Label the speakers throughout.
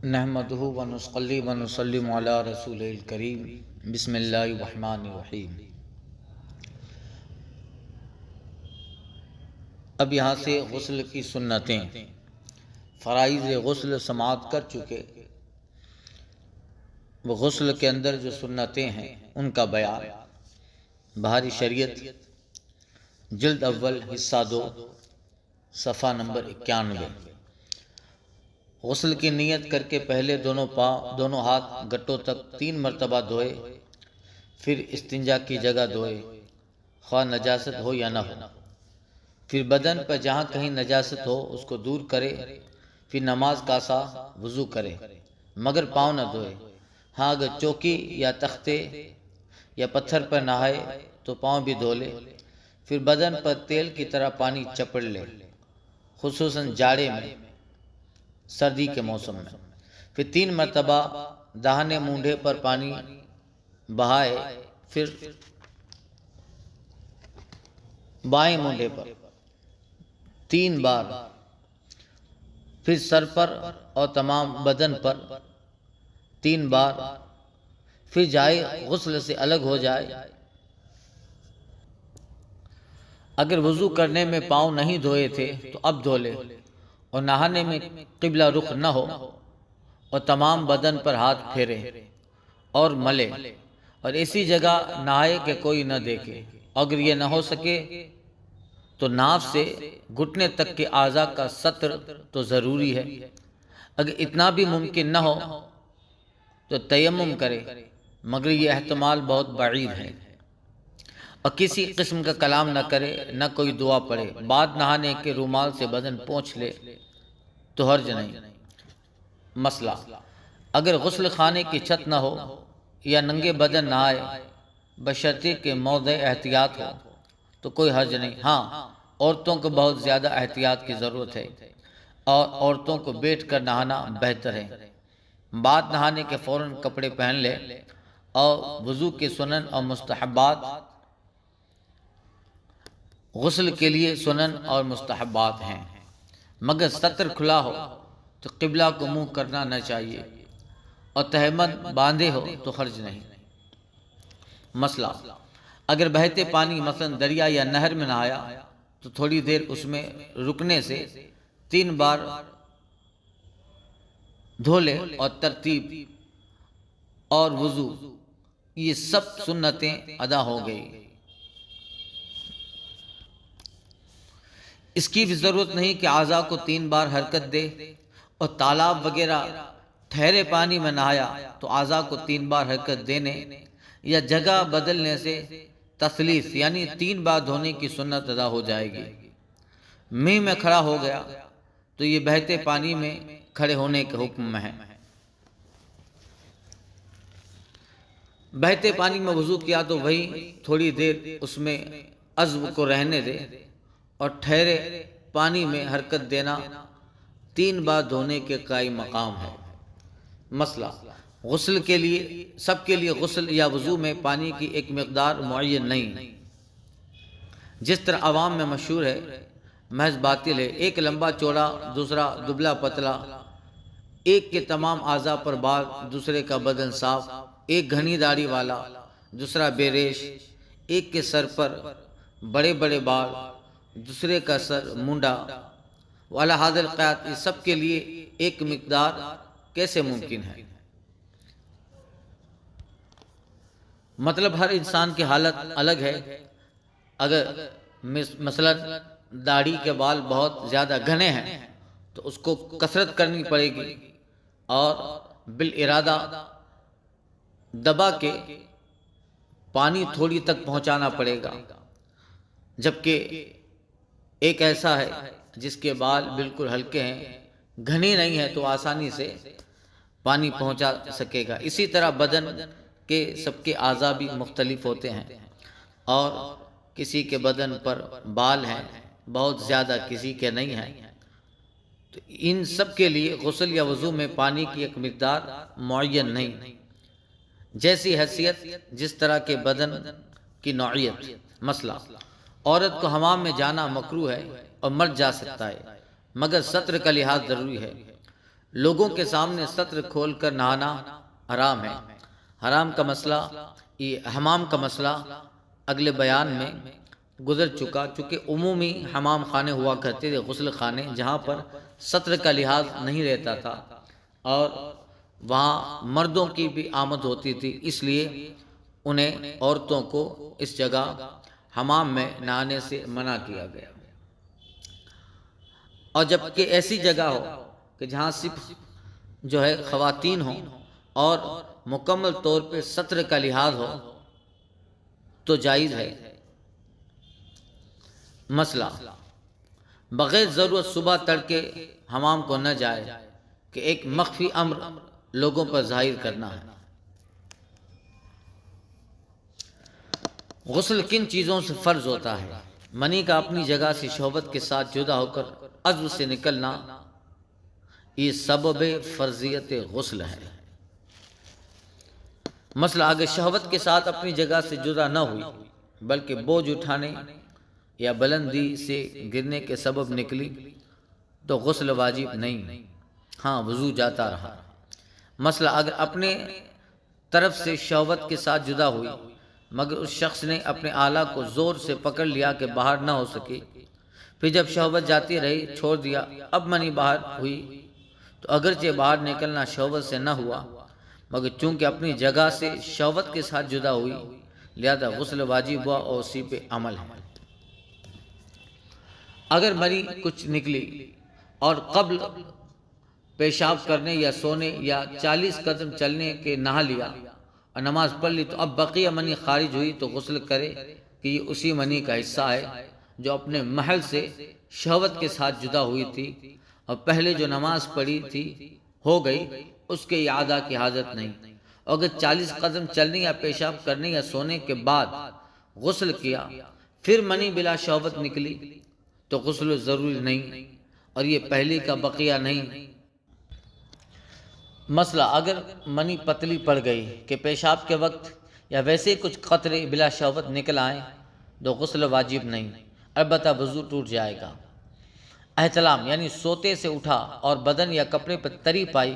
Speaker 1: نحمدہ ونصلی ونسلم علی رسول الکریم بسم اللہ الرحمن الرحیم۔ اب یہاں سے غسل کی سنتیں، فرائض غسل سماعت کر چکے، وہ غسل کے اندر جو سنتیں ہیں ان کا بیان۔ بہاری شریعت جلد اول حصہ 2 صفحہ نمبر 91۔ غسل کی نیت کر کے پہلے دونوں ہاتھ گٹوں تک 3 مرتبہ دھوئے، پھر استنجا کی جگہ دھوئے، خواہ نجاست ہو یا نہ ہو، پھر بدن پر جہاں کہیں نجاست ہو اس کو دور کرے، پھر نماز کا سا وضو کرے مگر پاؤں نہ دھوئے۔ ہاں اگر چوکی یا تختے یا پتھر پر نہائے تو پاؤں بھی دھو لے، پھر بدن پر تیل کی طرح پانی چپڑ لے، خصوصاً جاڑے میں، سردی کے موسم میں۔ پھر 3 مرتبہ داہنے مونڈھے پر پانی بہائے، پھر بائیں مونڈھے پر 3 بار، پھر سر پر اور تمام بدن پر 3 بار، پھر جائے غسل سے الگ ہو جائے۔ اگر وضو کرنے میں پاؤں نہیں دھوئے تھے تو اب دھو لے، اور نہانے میں قبلہ رخ نہ ہو، اور تمام بدن پر ہاتھ پھیرے اور ملے، اور ایسی جگہ نہائے کہ کوئی نہ دیکھے۔ اگر یہ نہ ہو سکے تو ناف سے گھٹنے تک کے اعضاء کا ستر تو ضروری ہے۔ اگر اتنا بھی ممکن نہ ہو تو تیمم کرے، مگر یہ احتمال بہت بعید ہے۔ اور کسی قسم کا کلام نہ کرے، نہ کوئی دعا پڑھے۔ بعد نہانے کے رومال سے بدن پونچھ لے تو حرج نہیں۔ مسئلہ: اگر غسل خانے کی چھت نہ ہو یا ننگے بدن نہائے، بشرطے کہ موضع احتیاط ہو تو کوئی حرج نہیں۔ ہاں، عورتوں کو بہت زیادہ احتیاط کی ضرورت ہے، اور عورتوں کو بیٹھ کر نہانا بہتر ہے۔ بعد نہانے کے فوراً کپڑے پہن لے، اور وضو کے سنن اور مستحبات، غسل کے لیے سنن اور مستحبات ہیں، مگر ستر کھلا ہو تو قبلہ کو منہ کرنا نہ چاہیے، اور تہمت باندھے ہو تو حرج نہیں۔ مسئلہ: اگر بہتے پانی مثلا دریا یا نہر میں نہایا تو تھوڑی دیر اس میں رکنے سے 3 بار دھو لے، اور ترتیب اور وضو یہ سب سنتیں ادا ہو گئی۔ اس کی بھی ضرورت نہیں کہ اعضاء کو 3 بار حرکت دے، اور تالاب وغیرہ ٹھہرے پانی میں نہایا تو اعضاء کو 3 بار حرکت دینے یا جگہ بدلنے سے تثلیث یعنی 3 بار دھونے کی سنت ادا ہو جائے گی۔ منہ میں کھڑا ہو گیا تو یہ بہتے پانی میں کھڑے ہونے کے حکم میں ہے۔ بہتے پانی میں وضو کیا تو وہی تھوڑی دیر اس میں عضو کو رہنے دے، اور ٹھہرے پانی میں حرکت دینا 3 بار دھونے کے قائم مقام ہے۔ مسئلہ: غسل کے لیے سب کے لیے غسل یا وضو میں پانی کی ایک مقدار معین نہیں، جس طرح عوام میں مشہور ہے، محض باطل ہے۔ ایک لمبا چوڑا، دوسرا دبلا پتلا، ایک کے تمام اعضاء پر بال، دوسرے کا بدن صاف، ایک گھنی داڑھی والا، دوسرا بے ریش، ایک کے سر پر بڑے بڑے بال، دوسرے کا سر منڈا، والا حاضر قیات، اس سب کے لیے ایک مقدار کیسے ممکن ہے؟ مطلب ہر انسان کی حالت الگ ہے۔ اگر مثلا داڑھی کے بال بہت زیادہ گھنے ہیں تو اس کو کثرت کرنی پڑے گی، اور بالارادہ دبا کے پانی تھوڑی تک پہنچانا پڑے گا۔ جبکہ ایک ایسا ہے جس کے بال بالکل ہلکے ہیں، گھنے نہیں ہیں، تو آسانی سے پانی پہنچا سکے گا۔ اسی طرح بدن کے سب کے اعضاء بھی مختلف ہوتے ہیں، اور کسی کے بدن پر بال ہیں بہت زیادہ، کسی کے نہیں ہیں، تو ان سب کے لیے غسل یا وضو میں پانی کی ایک مقدار معین نہیں، جیسی حیثیت جس طرح کے بدن کی نوعیت۔ مسئلہ: عورت کو حمام میں جانا مکروہ ہے اور مرد جا سکتا ہے، مگر ستر کا لحاظ ضروری ہے۔ لوگوں کے سامنے سطر کھول کر نہانا حرام ہے۔ حرام کا مسئلہ، یہ حمام کا مسئلہ اگلے بیان میں گزر چکا، چونکہ عمومی حمام خانے ہوا کرتے تھے، غسل خانے، جہاں پر سطر کا لحاظ نہیں رہتا تھا اور وہاں مردوں کی بھی آمد ہوتی تھی، اس لیے انہیں عورتوں کو اس جگہ حمام میں نہانے سے منع کیا گیا۔ اور جبکہ ایسی جگہ ہو کہ جہاں صرف جو ہے خواتین ہوں اور مکمل طور پہ سطر کا لحاظ ہو تو جائز ہے۔ مسئلہ، بغیر ضرورت صبح تڑکے حمام کو نہ جائے کہ ایک مخفی امر لوگوں پر ظاہر کرنا ہے۔ غسل کن چیزوں سے فرض ہوتا ہے؟ منی کا اپنی جگہ سے شہوت کے ساتھ جدا ہو کر عضو سے نکلنا، یہ سبب فرضیت غسل ہے۔ مسئلہ، اگر شہوت کے ساتھ اپنی جگہ سے جدا نہ ہوئی بلکہ بوجھ اٹھانے یا بلندی سے گرنے کے سبب نکلی تو غسل واجب نہیں، ہاں وضو جاتا رہا۔ مسئلہ، اگر اپنے طرف سے شہوت کے ساتھ جدا ہوئی مگر اس شخص نے اپنے آلہ کو زور سے پکڑ لیا کہ باہر نہ ہو سکے، پھر جب شہوت جاتی رہی چھوڑ دیا، اب منی باہر ہوئی تو اگرچہ باہر نکلنا شہوت سے نہ ہوا مگر چونکہ اپنی جگہ سے شہوت کے ساتھ جدا ہوئی لہذا غسل واجب ہوا اور اسی پہ عمل ہے۔ اگر منی کچھ نکلی اور قبل پیشاب کرنے یا سونے یا 40 قدم چلنے کے نہا لیا اور نماز پڑھ لی تو اب بقیہ منی خارج ہوئی تو غسل کرے کہ یہ اسی منی کا حصہ ہے جو اپنے محل سے شہوت کے ساتھ جدا ہوئی تھی اور پہلے جو نماز پڑھی تھی ہو گئی، اس کے اعادہ کی حاجت نہیں۔ اگر 40 قدم چلنے یا پیشاب کرنے یا سونے کے بعد غسل کیا پھر منی بلا شہوت نکلی تو غسل ضروری نہیں اور یہ پہلی کا بقیہ نہیں۔ مسئلہ، اگر منی پتلی پڑ گئی کہ پیشاب کے وقت یا ویسے کچھ قطرے بلا شہوت نکل آئیں تو غسل واجب نہیں، البتہ وضو ٹوٹ جائے گا۔ احتلام یعنی سوتے سے اٹھا اور بدن یا کپڑے پر تری پائی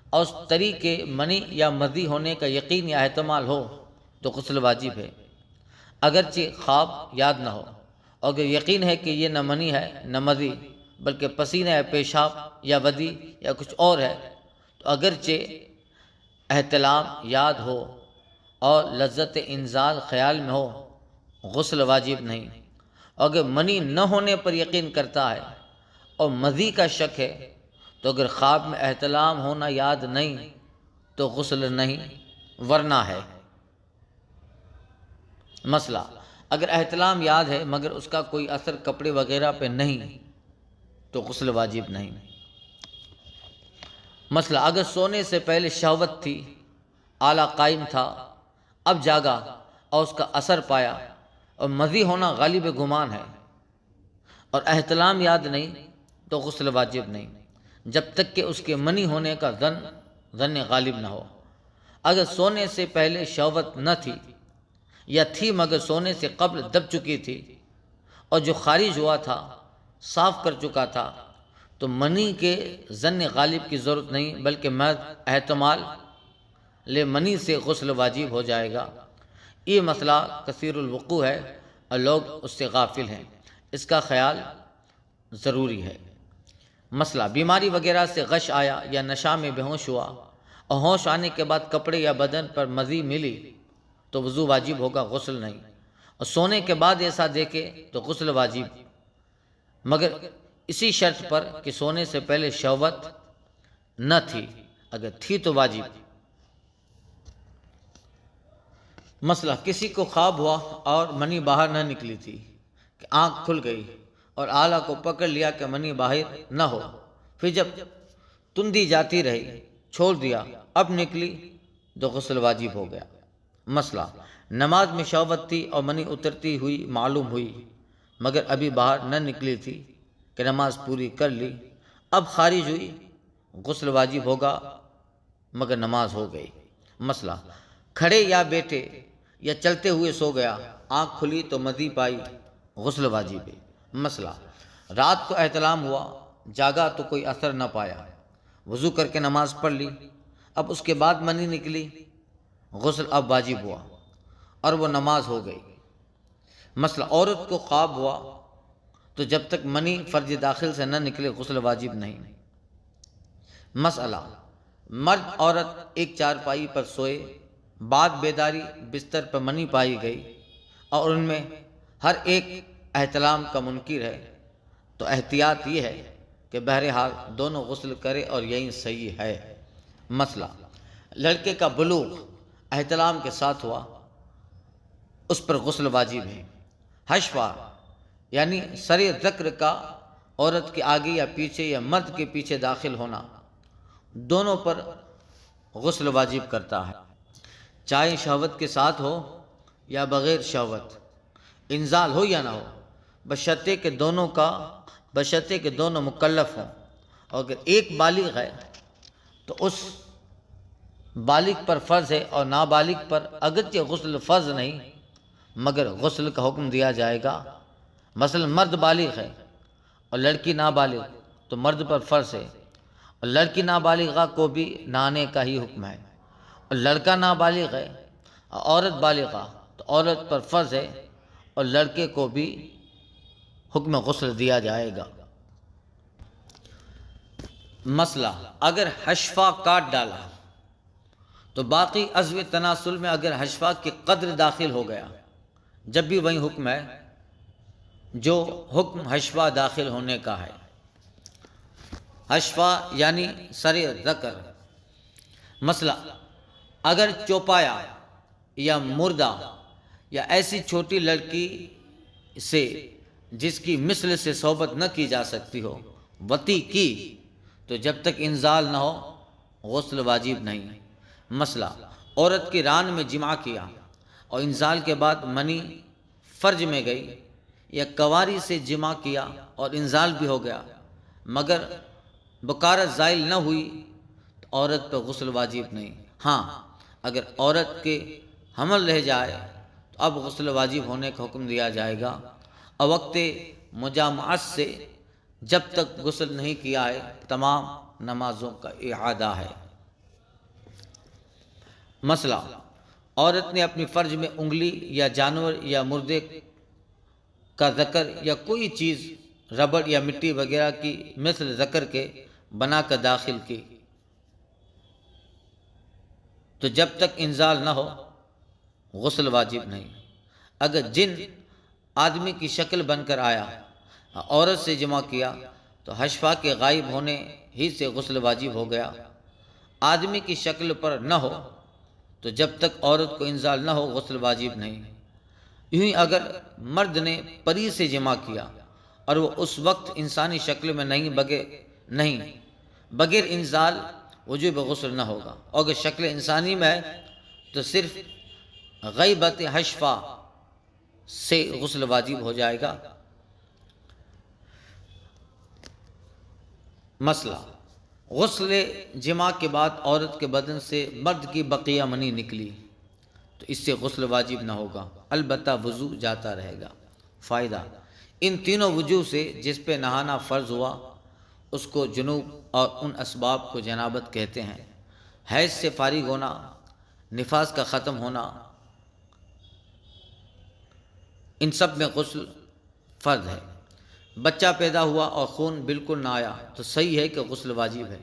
Speaker 1: اور اس تری کے منی یا مذی ہونے کا یقین یا احتمال ہو تو غسل واجب ہے، اگرچہ خواب یاد نہ ہو۔ اگر یقین ہے کہ یہ نہ منی ہے نہ مذی بلکہ پسینہ یا پیشاب یا ودی یا کچھ اور ہے تو اگرچہ احتلام یاد ہو اور لذت انزال خیال میں ہو غسل واجب نہیں۔ اگر منی نہ ہونے پر یقین کرتا ہے اور مذی کا شک ہے تو اگر خواب میں احتلام ہونا یاد نہیں تو غسل نہیں ورنہ ہے۔ مسئلہ، اگر احتلام یاد ہے مگر اس کا کوئی اثر کپڑے وغیرہ پہ نہیں تو غسل واجب نہیں۔ مسئلہ، اگر سونے سے پہلے شہوت تھی، آلہ قائم تھا، اب جاگا اور اس کا اثر پایا اور مذی ہونا غالب گمان ہے اور احتلام یاد نہیں تو غسل واجب نہیں جب تک کہ اس کے منی ہونے کا ظن غالب نہ ہو۔ اگر سونے سے پہلے شہوت نہ تھی یا تھی مگر سونے سے قبل دب چکی تھی اور جو خارج ہوا تھا صاف کر چکا تھا تو منی کے ظن غالب کی ضرورت نہیں بلکہ محض احتمال لے منی سے غسل واجب ہو جائے گا۔ یہ مسئلہ کثیر الوقوع ہے اور لوگ اس سے غافل ہیں، اس کا خیال ضروری ہے۔ مسئلہ، بیماری وغیرہ سے غش آیا یا نشہ میں بے ہوش ہوا اور ہوش آنے کے بعد کپڑے یا بدن پر مذی ملی تو وضو واجب ہوگا، غسل نہیں۔ اور سونے کے بعد ایسا دیکھے تو غسل واجب مگر اسی شرط پر کہ سونے سے پہلے شہوت نہ تھی، اگر تھی تو واجب۔ مسئلہ، کسی کو خواب ہوا اور منی باہر نہ نکلی تھی کہ آنکھ کھل گئی اور آلہ کو پکڑ لیا کہ منی باہر نہ ہو، پھر جب تندی جاتی رہی چھوڑ دیا اب نکلی تو غسل واجب ہو گیا۔ مسئلہ، نماز میں شہوت تھی اور منی اترتی ہوئی معلوم ہوئی مگر ابھی باہر نہ نکلی تھی کہ نماز پوری کر لی، اب خارج ہوئی، غسل واجب ہوگا مگر نماز ہو گئی۔ مسئلہ، کھڑے یا بیٹھے یا چلتے ہوئے سو گیا، آنکھ کھلی تو مذی پائی، غسل واجب ہے۔ مسئلہ، رات کو احتلام ہوا، جاگا تو کوئی اثر نہ پایا وضو کر کے نماز پڑھ لی، اب اس کے بعد منی نکلی، غسل اب واجب ہوا اور وہ نماز ہو گئی۔ مثلا عورت کو خواب ہوا تو جب تک منی فرج داخل سے نہ نکلے غسل واجب نہیں۔ مسئلہ، مرد عورت ایک چارپائی پر سوئے، بعد بیداری بستر پر منی پائی گئی اور ان میں ہر ایک احتلام کا منکر ہے، تو احتیاط یہ ہے کہ بہرحال دونوں غسل کرے اور یہی صحیح ہے۔ مسئلہ، لڑکے کا بلوغ احتلام کے ساتھ ہوا، اس پر غسل واجب ہے۔ حشفہ یعنی سر ذکر کا عورت کے آگے یا پیچھے یا مرد کے پیچھے داخل ہونا، دونوں پر غسل واجب کرتا ہے، چاہے شہوت کے ساتھ ہو یا بغیر شہوت، انزال ہو یا نہ ہو، بشرطے کہ دونوں مکلف ہوں۔ اور اگر ایک بالغ ہے تو اس بالغ پر فرض ہے، اور نابالغ پر اگرچہ غسل فرض نہیں مگر غسل کا حکم دیا جائے گا۔ مثلا مرد بالغ ہے اور لڑکی نابالغ تو مرد پر فرض ہے، اور لڑکی نابالغہ کو بھی نہانے کا ہی حکم ہے، اور لڑکا نابالغ ہے اور عورت بالغہ تو عورت پر فرض ہے اور لڑکے کو بھی حکم غسل دیا جائے گا۔ مسئلہ، اگر حشفہ کاٹ ڈالا تو باقی عضو تناسل میں اگر حشفہ کی قدر داخل ہو گیا، جب بھی وہی حکم ہے جو حکم حشفہ داخل ہونے کا ہے۔ حشفہ یعنی سر ذکر۔ مسئلہ، اگر چوپایا یا مردہ یا ایسی چھوٹی لڑکی سے جس کی مثل سے صحبت نہ کی جا سکتی ہو وطی کی تو جب تک انزال نہ ہو غسل واجب نہیں۔ مسئلہ، عورت کی ران میں جماع کیا اور انزال کے بعد منی فرج میں گئی، یا کواری سے جماع کیا اور انزال بھی ہو گیا مگر بکارت زائل نہ ہوئی تو عورت پر غسل واجب نہیں۔ ہاں، اگر عورت کے حمل رہ جائے تو اب غسل واجب ہونے کا حکم دیا جائے گا، اور وقت مجامعت سے جب تک غسل نہیں کیا ہے تمام نمازوں کا اعادہ ہے۔ مسئلہ، عورت نے اپنی فرج میں انگلی یا جانور یا مردے کا ذکر یا کوئی چیز ربڑ یا مٹی وغیرہ کی مثل ذکر کے بنا کر داخل کی تو جب تک انزال نہ ہو غسل واجب نہیں۔ اگر جن آدمی کی شکل بن کر آیا، عورت سے جمع کیا تو حشفہ کے غائب ہونے ہی سے غسل واجب ہو گیا۔ آدمی کی شکل پر نہ ہو تو جب تک عورت کو انزال نہ ہو غسل واجب نہیں۔ یوں ہی اگر مرد نے پری سے جمع کیا اور وہ اس وقت انسانی شکل میں نہیں بغیر انزال وجوب غسل نہ ہوگا، اور اگر شکل انسانی میں ہے تو صرف غیبت حشفہ سے غسل واجب ہو جائے گا۔ مسئلہ، غسل جماع کے بعد عورت کے بدن سے مرد کی بقیہ منی نکلی تو اس سے غسل واجب نہ ہوگا، البتہ وضو جاتا رہے گا۔ فائدہ، ان تینوں وجوہ سے جس پہ نہانا فرض ہوا اس کو جنوب اور ان اسباب کو جنابت کہتے ہیں۔ حیض سے فارغ ہونا، نفاس کا ختم ہونا، ان سب میں غسل فرض ہے۔ بچہ پیدا ہوا اور خون بالکل نہ آیا تو صحیح ہے کہ غسل واجب ہے۔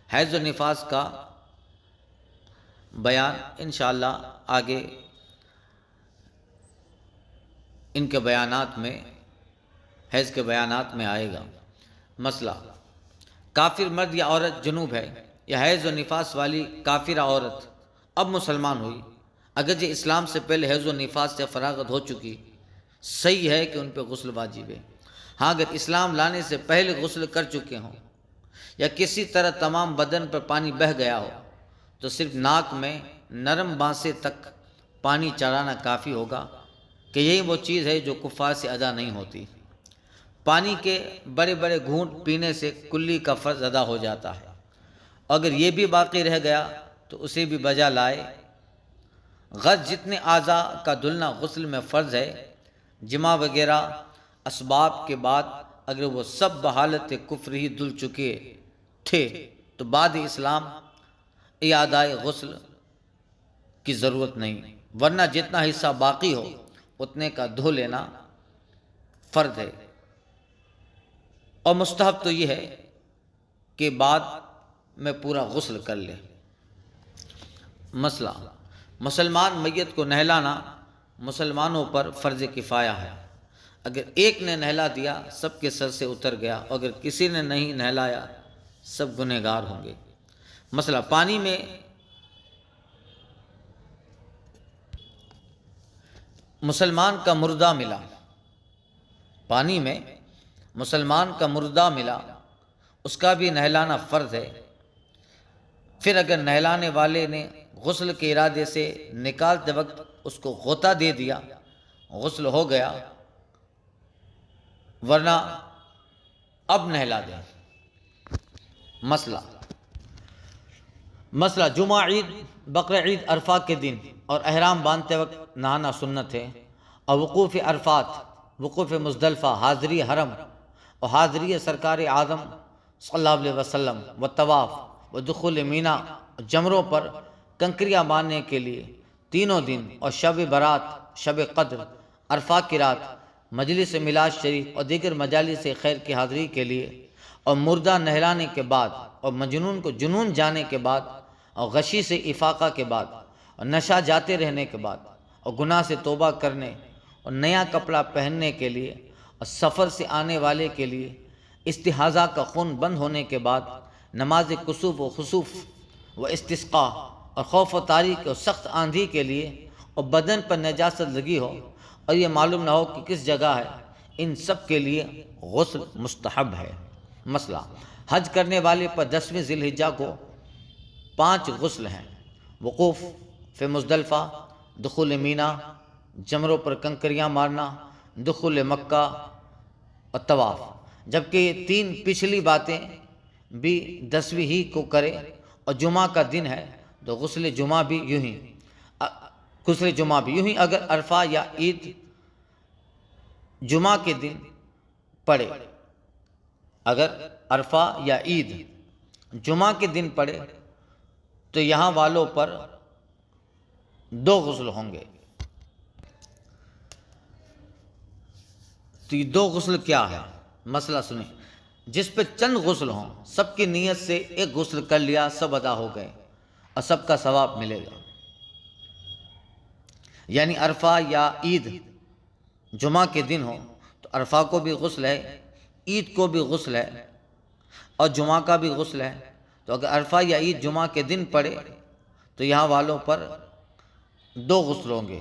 Speaker 1: حیض و نفاس کا بیان انشاءاللہ آگے ان کے بیانات میں، حیض کے بیانات میں آئے گا۔ مسئلہ، کافر مرد یا عورت جنوب ہے یا حیض و نفاس والی کافرہ عورت اب مسلمان ہوئی، اگرچہ اسلام سے پہلے حیض و نفاس سے فراغت ہو چکی، صحیح ہے کہ ان پہ غسل واجب ہے۔ ہاں، اگر اسلام لانے سے پہلے غسل کر چکے ہوں یا کسی طرح تمام بدن پر پانی بہہ گیا ہو تو صرف ناک میں نرم بانسے تک پانی چڑھانا کافی ہوگا، کہ یہی وہ چیز ہے جو کفار سے ادا نہیں ہوتی۔ پانی کے بڑے بڑے گھونٹ پینے سے کلی کا فرض ادا ہو جاتا ہے، اگر یہ بھی باقی رہ گیا تو اسے بھی بجا لائے۔ غرض جتنے اعضاء کا دھلنا غسل میں فرض ہے، جماع وغیرہ اسباب کے بعد اگر وہ سب بحالت کفر ہی دھل چکے تھے تو بعد اسلام اعادۂ غسل کی ضرورت نہیں، ورنہ جتنا حصہ باقی ہو اتنے کا دھو لینا فرض ہے۔ اور مستحب تو یہ ہے کہ بعد میں پورا غسل کر لے۔ مسئلہ، مسلمان میت کو نہلانا مسلمانوں پر فرض کفایہ ہے۔ اگر ایک نے نہلا دیا سب کے سر سے اتر گیا، اور اگر کسی نے نہیں نہلایا سب گنہگار ہوں گے۔ مسئلہ، پانی میں مسلمان کا مردہ ملا، پانی میں مسلمان کا مردہ ملا، اس کا بھی نہلانا فرض ہے۔ پھر اگر نہلانے والے نے غسل کے ارادے سے نکالتے وقت اس کو غوطہ دے دیا غسل ہو گیا، ورنہ اب نہلا دیں۔ مسئلہ جمعہ، عید، بقر عید، عرفہ کے دن اور احرام باندھتے وقت نہانا سنت ہے، اور وقوف عرفات، وقوف مزدلفہ، حاضری حرم اور حاضری سرکار اعظم صلی اللہ علیہ وسلم و طواف و دخول مینا، جمروں پر کنکریاں مارنے کے لیے تینوں دن، اور شب برات، شب قدر، عرفہ کی رات، مجلس میلاد شریف اور دیگر مجالس خیر کی حاضری کے لیے، اور مردہ نہلانے کے بعد، اور مجنون کو جنون جانے کے بعد، اور غشی سے افاقہ کے بعد، اور نشہ جاتے رہنے کے بعد، اور گناہ سے توبہ کرنے اور نیا کپڑا پہننے کے لیے، اور سفر سے آنے والے کے لیے استحاضہ کا خون بند ہونے کے بعد، نماز کسوف و خسوف و استسقاء اور خوف و تاریک اور سخت آندھی کے لیے، اور بدن پر نجاست لگی ہو اور یہ معلوم نہ ہو کہ کس جگہ ہے، ان سب کے لیے غسل مستحب ہے۔ مسئلہ، حج کرنے والے پر 10ویں ذی الحجہ کو 5 غسل ہیں: وقوف فی مزدلفہ، دخول مینا، جمروں پر کنکریاں مارنا، دخول مکہ اور طواف، جبکہ یہ 3 پچھلی باتیں بھی 10ویں ہی کو کرے، اور جمعہ کا دن ہے تو غسل جمعہ بھی یوں ہی اگر عرفہ یا عید جمعہ کے دن پڑے، اگر عرفہ یا عید جمعہ کے دن پڑے تو یہاں والوں پر 2 غسل ہوں گے۔ تو یہ 2 غسل کیا ہے؟ مسئلہ سنیں، جس پہ چند غسل ہوں، سب کی نیت سے ایک غسل کر لیا، سب ادا ہو گئے اور سب کا ثواب ملے گا۔ یعنی عرفہ یا عید جمعہ کے دن ہو تو عرفہ کو بھی غسل ہے، عید کو بھی غسل ہے اور جمعہ کا بھی غسل ہے۔ تو اگر عرفہ یا عید جمعہ کے دن پڑے تو یہاں والوں پر 2 غسل ہوں گے،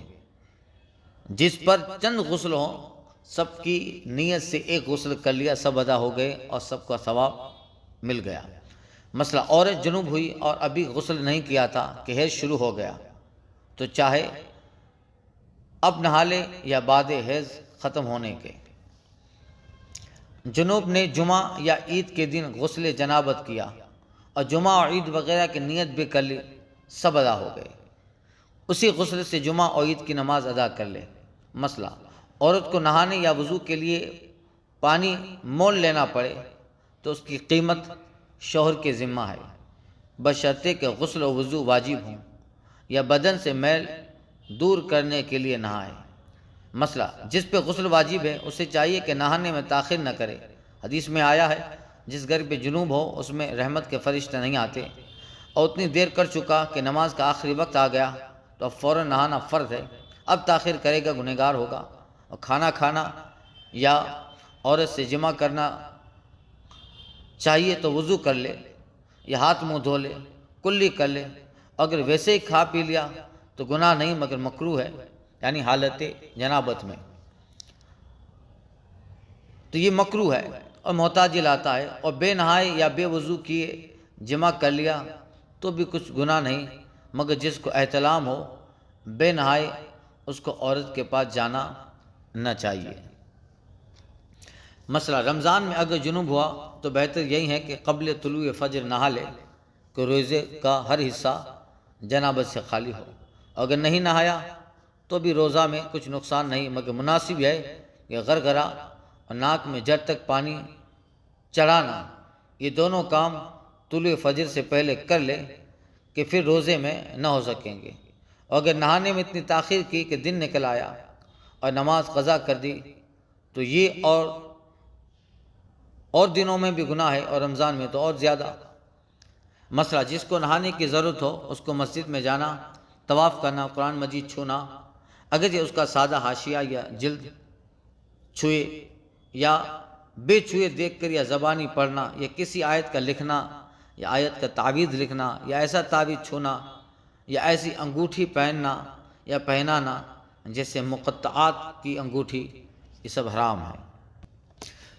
Speaker 1: جس پر چند غسل ہوں، سب کی نیت سے ایک غسل کر لیا، سب ادا ہو گئے اور سب کا ثواب مل گیا۔ مسئلہ، عورت جنوب ہوئی اور ابھی غسل نہیں کیا تھا کہ حیض شروع ہو گیا، تو چاہے اب نہا لے یا بعد حیض ختم ہونے کے۔ جنوب نے جمعہ یا عید کے دن غسل جنابت کیا اور جمعہ اور عید وغیرہ کی نیت بھی کر لی، سب ادا ہو گئے، اسی غسل سے جمعہ اور عید کی نماز ادا کر لے۔ مسئلہ، عورت کو نہانے یا وضو کے لیے پانی مول لینا پڑے تو اس کی قیمت شوہر کے ذمہ ہے، بشرطے کہ غسل و وضو واجب ہوں یا بدن سے میل دور کرنے کے لیے نہائے۔ مسئلہ، جس پہ غسل واجب ہے اسے چاہیے کہ نہانے میں تاخیر نہ کرے۔ حدیث میں آیا ہے، جس گھر پہ جنوب ہو اس میں رحمت کے فرشتے نہیں آتے، اور اتنی دیر کر چکا کہ نماز کا آخری وقت آ گیا تو اب فوراً نہانا فرض ہے، اب تاخیر کرے گا گنہگار ہوگا۔ اور کھانا کھانا یا عورت سے جمع کرنا چاہیے تو وضو کر لے یا ہاتھ منہ دھو لے، کلی کر لے، اگر ویسے ہی کھا پی لیا تو گناہ نہیں مگر مکروہ ہے، یعنی حالت جنابت میں تو یہ مکروہ ہے اور محتاج لاتا ہے، اور بے نہائے یا بے وضو کیے جمع کر لیا تو بھی کچھ گناہ نہیں، مگر جس کو احتلام ہو بے نہائے اس کو عورت کے پاس جانا نہ چاہیے۔ مسئلہ، رمضان میں اگر جنوب ہوا تو بہتر یہی ہے کہ قبل طلوع فجر نہا لے کہ روزے کا ہر حصہ جنابت سے خالی ہو، اگر نہیں نہایا تو بھی روزہ میں کچھ نقصان نہیں، مگر مناسب ہے کہ غرغرہ اور ناک میں جڑ تک پانی چڑھانا، یہ دونوں کام طلوع فجر سے پہلے کر لے کہ پھر روزے میں نہ ہو سکیں گے، اور اگر نہانے میں اتنی تاخیر کی کہ دن نکل آیا اور نماز قضا کر دی تو یہ اور دنوں میں بھی گناہ ہے، اور رمضان میں تو اور زیادہ۔ مسئلہ جس کو نہانے کی ضرورت ہو اس کو مسجد میں جانا، طواف کرنا، قرآن مجید چھونا، اگر یہ اس کا سادہ حاشیہ یا جلد چھوئے یا بے چھوئے دیکھ کر یا زبانی پڑھنا، یا کسی آیت کا لکھنا یا آیت کا تعویذ لکھنا، یا ایسا تعویذ چھونا، یا ایسی انگوٹھی پہننا یا پہنانا جیسے مقطعات کی انگوٹھی، یہ سب حرام ہے۔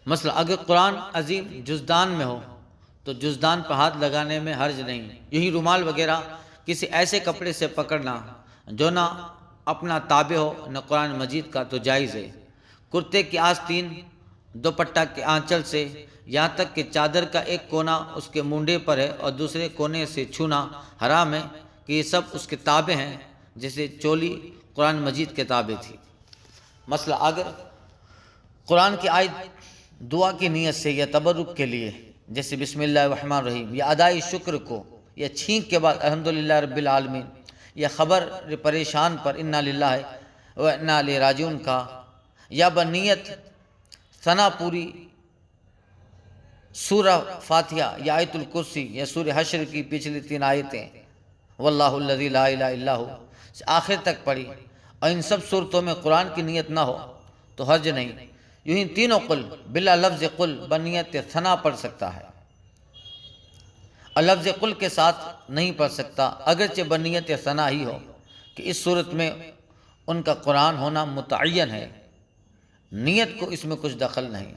Speaker 1: مثلا اگر قرآن عظیم جزدان میں ہو تو جزدان پر ہاتھ لگانے میں حرج نہیں، یہی رومال وغیرہ کسی ایسے کپڑے سے پکڑنا جو نہ اپنا تابع ہو نہ قرآن مجید کا تو جائز ہے۔ کرتے کی آستین، دوپٹہ کے آنچل سے، یہاں تک کہ چادر کا ایک کونا اس کے مونڈے پر ہے اور دوسرے کونے سے چھونا حرام ہے کہ یہ سب اس کے تابع ہیں، جیسے چولی قرآن مجید کے تابع تھی۔ مثلا اگر قرآن کی آیت دعا کی نیت سے یا تبرک کے لیے، جیسے بسم اللہ الرحمن الرحیم، یا ادائی شکر کو، یا چھینک کے بعد الحمدللہ رب العالمین، یا خبر پریشان پر انا للہ و انا الیہ راجعون کا، یا بنیت ثنا پوری سورہ فاتحہ یا آیت الکرسی یا سورہ حشر کی پچھلی 3 آیتیں واللہ الذی لا الہ الا ہو سے آخر تک پڑھی، اور ان سب صورتوں میں قرآن کی نیت نہ ہو تو حرج نہیں۔ یوں ہی تینوں قل بلا لفظ قل بنیت ثنا پڑھ سکتا ہے، اور لفظ قل کے ساتھ نہیں پڑھ سکتا، اگرچہ بنیت ثنا ہی ہو کہ اس صورت میں ان کا قرآن ہونا متعین ہے، نیت کو اس میں کچھ دخل نہیں۔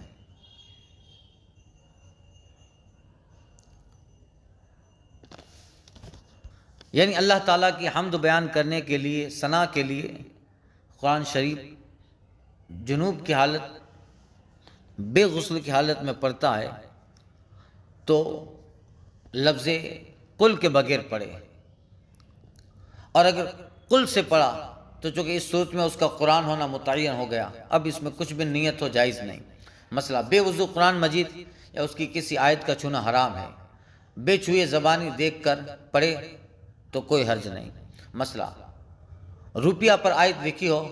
Speaker 1: یعنی اللہ تعالیٰ کی حمد بیان کرنے کے لیے، ثنا کے لیے قرآن شریف جنوب کی حالت، بے غسل کی حالت میں پڑھتا ہے تو لفظ قل کے بغیر پڑھے، اور اگر قل سے پڑھا تو چونکہ اس صورت میں اس کا قرآن ہونا متعین ہو گیا، اب اس میں کچھ بھی نیت ہو جائز نہیں۔ مثلا بے وضو قرآن مجید یا اس کی کسی آیت کا چھونا حرام ہے، بے چھوئے زبانی دیکھ کر پڑھے تو کوئی حرج نہیں۔ مثلا روپیہ پر آیت لکھی ہو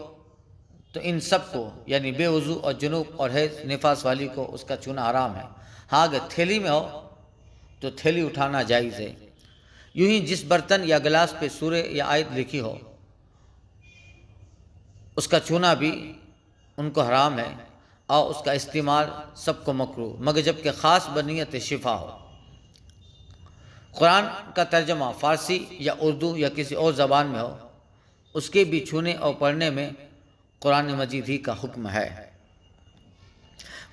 Speaker 1: تو ان سب کو، یعنی بے وضو اور جنوب اور حیض نفاس والی کو اس کا چھونا حرام ہے۔ ہاں اگر تھیلی میں ہو تو تھیلی اٹھانا جائز ہے۔ یوں ہی جس برتن یا گلاس پہ سورہ یا آیت لکھی ہو اس کا چھونا بھی ان کو حرام ہے، اور اس کا استعمال سب کو مکروہ، مگر جب کہ خاص بنیت شفا ہو۔ قرآن کا ترجمہ فارسی یا اردو یا کسی اور زبان میں ہو، اس کے بھی چھونے اور پڑھنے میں قرآن مجید ہی کا حکم ہے۔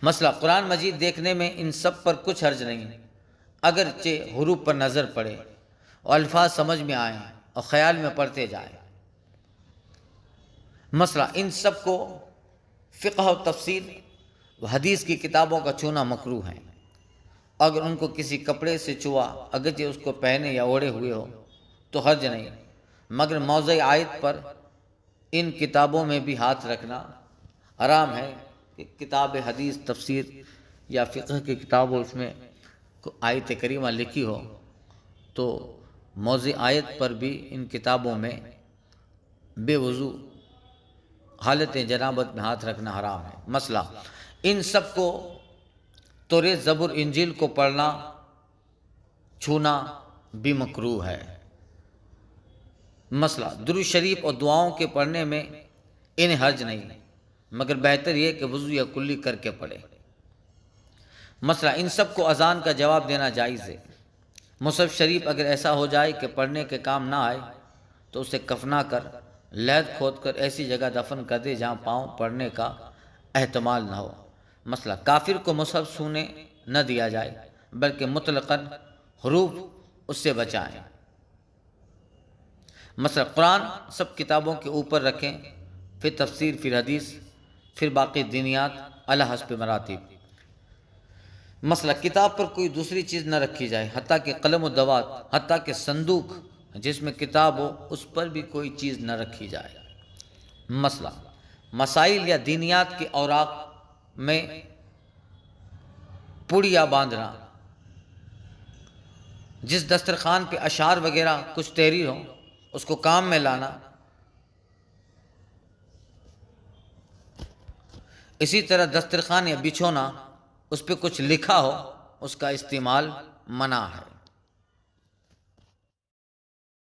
Speaker 1: مثلا قرآن مجید دیکھنے میں ان سب پر کچھ حرج نہیں، اگرچہ حروف پر نظر پڑے اور الفاظ سمجھ میں آئیں اور خیال میں پڑھتے جائیں۔ مثلا ان سب کو فقہ و تفسیر و حدیث کی کتابوں کا چھونا مکروہ ہے، اگر ان کو کسی کپڑے سے چھوا اگرچہ اس کو پہنے یا اوڑھے ہوئے ہو تو حرج نہیں، مگر موضع آیت پر ان کتابوں میں بھی ہاتھ رکھنا حرام ہے کہ کتاب حدیث تفسیر یا فقہ کی کتاب ہو، اس میں آیت کریمہ لکھی ہو تو موضع آیت پر بھی ان کتابوں میں بے وضو حالت جنابت میں ہاتھ رکھنا حرام ہے۔ مثلا ان سب کو توریت زبور انجیل کو پڑھنا چھونا بھی مکروہ ہے۔ مثلا درود شریف اور دعاؤں کے پڑھنے میں انہیں حرج نہیں، مگر بہتر یہ کہ وضو یا کلی کر کے پڑھے۔ مثلا ان سب کو اذان کا جواب دینا جائز ہے۔ مصحف شریف اگر ایسا ہو جائے کہ پڑھنے کے کام نہ آئے تو اسے کفنا کر لحد کھود کر ایسی جگہ دفن کر دے جہاں پاؤں پڑھنے کا احتمال نہ ہو۔ مثلا کافر کو مصحف چھونے نہ دیا جائے بلکہ مطلقاً حروف اس سے بچائیں۔ مثلا قرآن سب کتابوں کے اوپر رکھیں، پھر تفسیر، پھر حدیث، پھر باقی دینیات علی حسب مراتب۔ مثلا کتاب پر کوئی دوسری چیز نہ رکھی جائے، حتیٰ کہ قلم و دوات، حتیٰ کہ صندوق جس میں کتاب ہو اس پر بھی کوئی چیز نہ رکھی جائے۔ مثلا مسائل یا دینیات کے اوراق میں پڑیا باندھنا جس دسترخوان پہ اشعار وغیرہ کچھ تحریر ہو اس کو کام میں لانا، اسی طرح دسترخوان یا بچھونا اس پہ کچھ لکھا ہو اس کا استعمال منع ہے۔